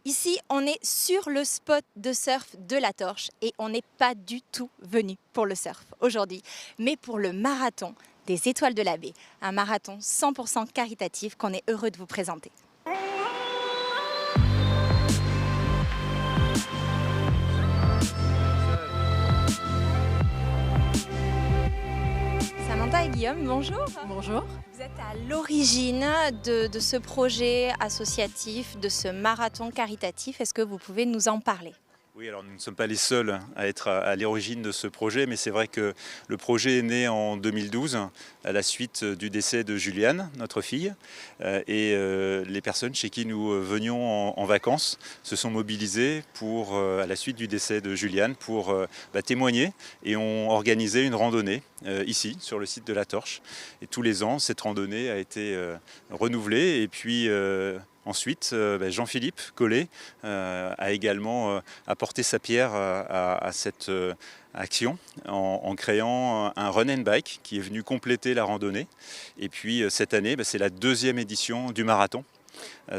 Ici, on est sur le spot de surf de la Torche et on n'est pas du tout venu pour le surf aujourd'hui, mais pour le marathon des Étoiles de la Baie, un marathon 100% caritatif qu'on est heureux de vous présenter. Samantha et Guillaume, bonjour. Bonjour. Vous êtes à l'origine de ce projet associatif, de ce marathon caritatif. Est-ce que vous pouvez nous en parler ? Oui, alors nous ne sommes pas les seuls à être à l'origine de ce projet, mais c'est vrai que le projet est né en 2012 à la suite du décès de Juliane, notre fille, et les personnes chez qui nous venions en vacances se sont mobilisées pour, à la suite du décès de Juliane, pour témoigner et ont organisé une randonnée ici, sur le site de la Torche. Et tous les ans, cette randonnée a été renouvelée et puis ensuite, Jean-Philippe Collet a également apporté sa pierre à cette action en créant un run and bike qui est venu compléter la randonnée. Et puis cette année, c'est la deuxième édition du marathon,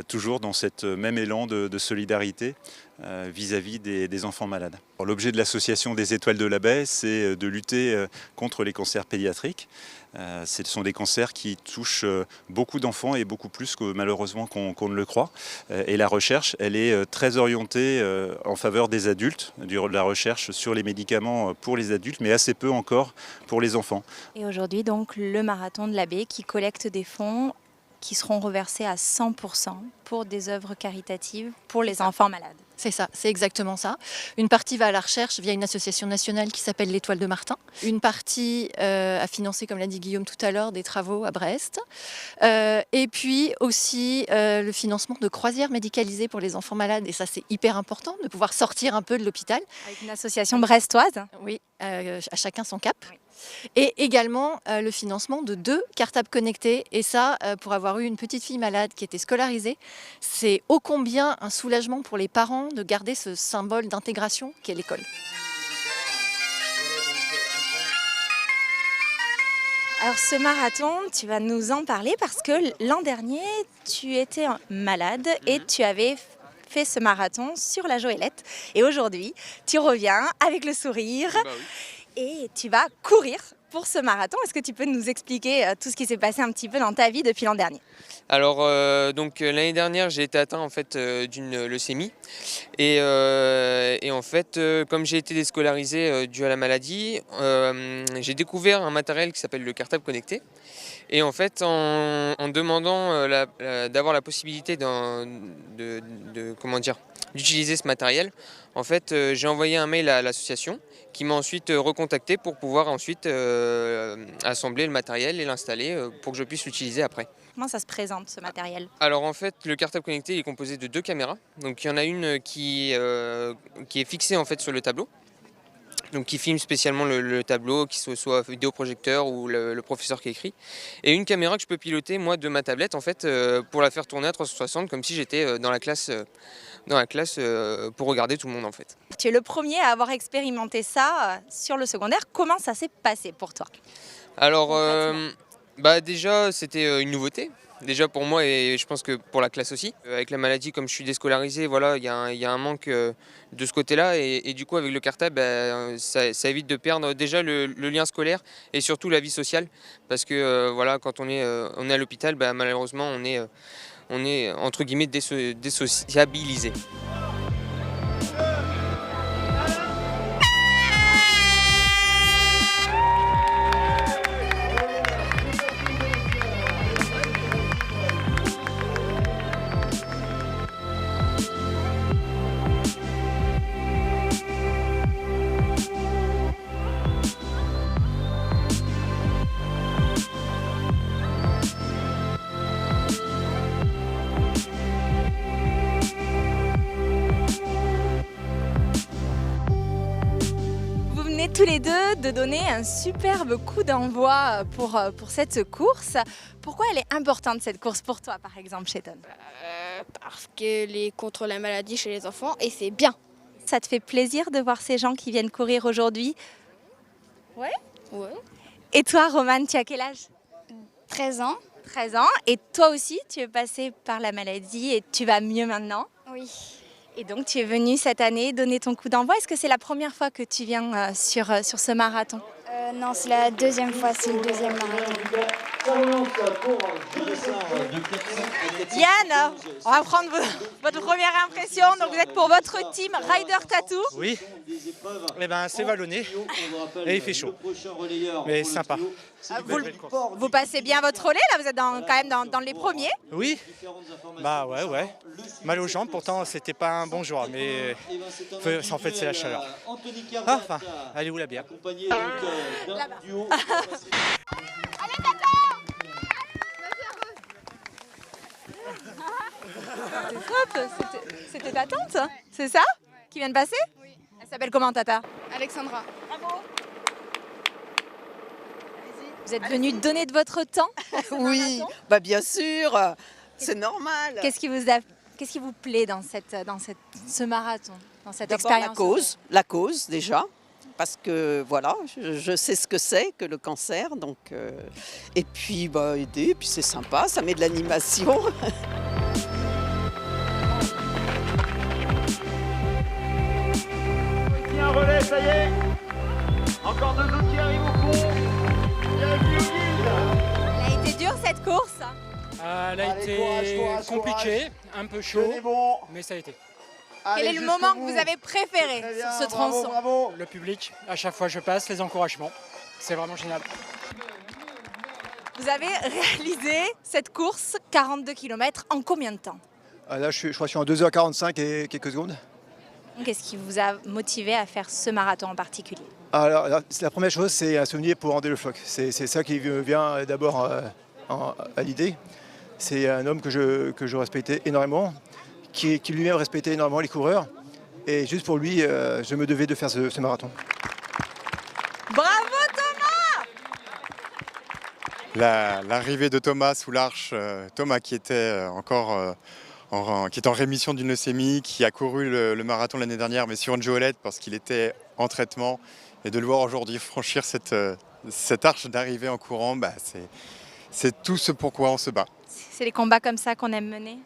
toujours dans cet même élan de solidarité vis-à-vis des enfants malades. L'objet de l'association des Étoiles de la Baie, c'est de lutter contre les cancers pédiatriques. Ce sont des cancers qui touchent beaucoup d'enfants et beaucoup plus que malheureusement qu'on ne le croit. Et la recherche, elle est très orientée en faveur des adultes, de la recherche sur les médicaments pour les adultes, mais assez peu encore pour les enfants. Et aujourd'hui, donc, le marathon de la Baie qui collecte des fonds qui seront reversés à 100% pour des œuvres caritatives pour les enfants malades. C'est ça, c'est exactement ça. Une partie va à la recherche via une association nationale qui s'appelle l'Étoile de Martin. Une partie a financé, comme l'a dit Guillaume tout à l'heure, des travaux à Brest. Et puis aussi le financement de croisières médicalisées pour les enfants malades. Et ça, c'est hyper important de pouvoir sortir un peu de l'hôpital. Avec une association brestoise. Oui, à chacun son cap. Oui. Et également le financement de 2 cartables connectés. Et ça, pour avoir eu une petite fille malade qui était scolarisée, c'est ô combien un soulagement pour les parents de garder ce symbole d'intégration qu'est l'école. Alors ce marathon, tu vas nous en parler parce que l'an dernier, tu étais malade et tu avais fait ce marathon sur la Joëlette. Et aujourd'hui, tu reviens avec le sourire et tu vas courir pour ce marathon. Est-ce que tu peux nous expliquer tout ce qui s'est passé un petit peu dans ta vie depuis l'an dernier ? Alors l'année dernière j'ai été atteint en fait d'une leucémie et en fait comme j'ai été déscolarisé dû à la maladie, j'ai découvert un matériel qui s'appelle le cartable connecté et en fait en demandant d'avoir la possibilité d'utiliser ce matériel, en fait j'ai envoyé un mail à l'association qui m'a ensuite recontacté pour pouvoir ensuite assembler le matériel et l'installer pour que je puisse l'utiliser après. Comment ça se présente ce matériel ? Alors en fait, le cartable connecté est composé de 2 caméras. Donc il y en a une qui est fixée en fait sur le tableau, donc qui filme spécialement le tableau, qui soit vidéoprojecteur ou le professeur qui écrit. Et une caméra que je peux piloter moi de ma tablette en fait pour la faire tourner à 360 comme si j'étais dans la classe pour regarder tout le monde en fait. Tu es le premier à avoir expérimenté ça sur le secondaire. Comment ça s'est passé pour toi ? Alors déjà c'était une nouveauté. Déjà pour moi et je pense que pour la classe aussi. Avec la maladie, comme je suis déscolarisé, voilà, il y a un manque de ce côté-là. Et du coup, avec le cartable, ça évite de perdre déjà le lien scolaire et surtout la vie sociale. Parce que voilà, quand on est à l'hôpital, malheureusement, on est entre guillemets désociabilisé. Tous les deux de donner un superbe coup d'envoi pour cette course. Pourquoi elle est importante cette course pour toi par exemple, Chéton ? Parce qu'elle est contre la maladie chez les enfants et c'est bien. Ça te fait plaisir de voir ces gens qui viennent courir aujourd'hui ? Ouais. Et toi Romane, tu as quel âge ? 13 ans. 13 ans. Et toi aussi tu es passée par la maladie et tu vas mieux maintenant ? Oui. Et donc tu es venu cette année donner ton coup d'envoi. Est-ce que c'est la première fois que tu viens sur ce marathon? Non, c'est la deuxième fois, c'est le deuxième marathon. Yann, on va prendre votre première impression. Donc vous êtes pour votre team Rider Tattoo. Oui, eh ben, c'est vallonné et il fait chaud, mais sympa. Vous passez bien votre relais là, vous êtes quand même dans les premiers. Oui, bah ouais. Mal aux jambes, pourtant c'était pas un bon jour, mais en fait c'est la chaleur. Ah, enfin, elle est où la bière? Là-bas. C'est top, c'était ta tante, c'est ça? Qui vient de passer? Oui. Elle s'appelle comment, Tata? Alexandra. Bravo. Vous êtes venue donner de votre temps pour ce Oui, marathon. bah bien sûr, c'est normal. Qu'est-ce qui vous plaît dans ce marathon, dans cette D'abord expérience? la cause déjà, parce que voilà, je sais ce que c'est que le cancer, donc et puis bah aider, et puis c'est sympa, ça met de l'animation. Un relais, ça y est. Encore deux autres qui arrivent au fond. Bienvenue au guide. Elle a été dure cette course. Elle a Allez, été courage, compliquée, un peu chaud, Tenez bon. mais ça a été. Quel est le moment que vous avez préféré Très sur bien, ce tronçon? Bravo. Le public, à chaque fois je passe, les encouragements, c'est vraiment génial. Vous avez réalisé cette course 42 km en combien de temps? Là, je crois que je suis en 2h45 et quelques secondes. Qu'est-ce qui vous a motivé à faire ce marathon en particulier? Alors, la première chose, c'est un souvenir pour André Le Floch. C'est ça qui me vient d'abord à l'idée. C'est un homme que je respectais énormément, qui lui-même respectait énormément les coureurs. Et juste pour lui, je me devais de faire ce marathon. Bravo Thomas! L'arrivée de Thomas sous l'arche, Thomas qui était qui est en rémission d'une leucémie, qui a couru le marathon l'année dernière, mais sur une joëlette parce qu'il était en traitement. Et de le voir aujourd'hui franchir cette arche d'arrivée en courant, bah, c'est tout ce pourquoi on se bat. C'est les combats comme ça qu'on aime mener?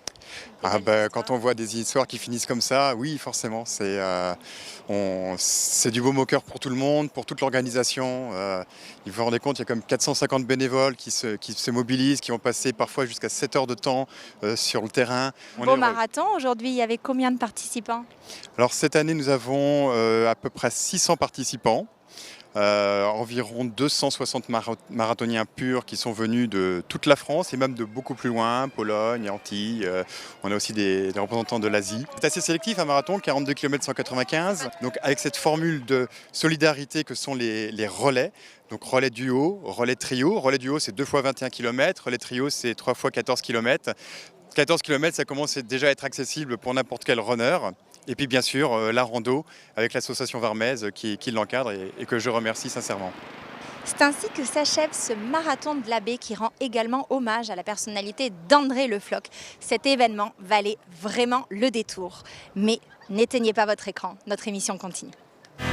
Quand on voit des histoires qui finissent comme ça, oui, forcément, c'est du baume au cœur pour tout le monde, pour toute l'organisation. Vous vous rendez compte, il y a comme 450 bénévoles qui se mobilisent, qui vont passer parfois jusqu'à 7 heures de temps sur le terrain. Beau marathon, aujourd'hui, il y avait combien de participants? Alors cette année, nous avons à peu près 600 participants. Environ 260 marathoniens purs qui sont venus de toute la France et même de beaucoup plus loin, Pologne, Antilles. On a aussi des représentants de l'Asie. C'est assez sélectif un marathon, 42 km 195. Donc avec cette formule de solidarité que sont les relais. Donc relais duo, relais trio. Relais duo c'est 2 fois 21 km, relais trio c'est 3 fois 14 km. 14 km ça commence déjà à être accessible pour n'importe quel runner. Et puis bien sûr la rando avec l'association Varmez qui l'encadre et que je remercie sincèrement. C'est ainsi que s'achève ce marathon de l'Abbé qui rend également hommage à la personnalité d'André Le Floch. Cet événement valait vraiment le détour. Mais n'éteignez pas votre écran, notre émission continue.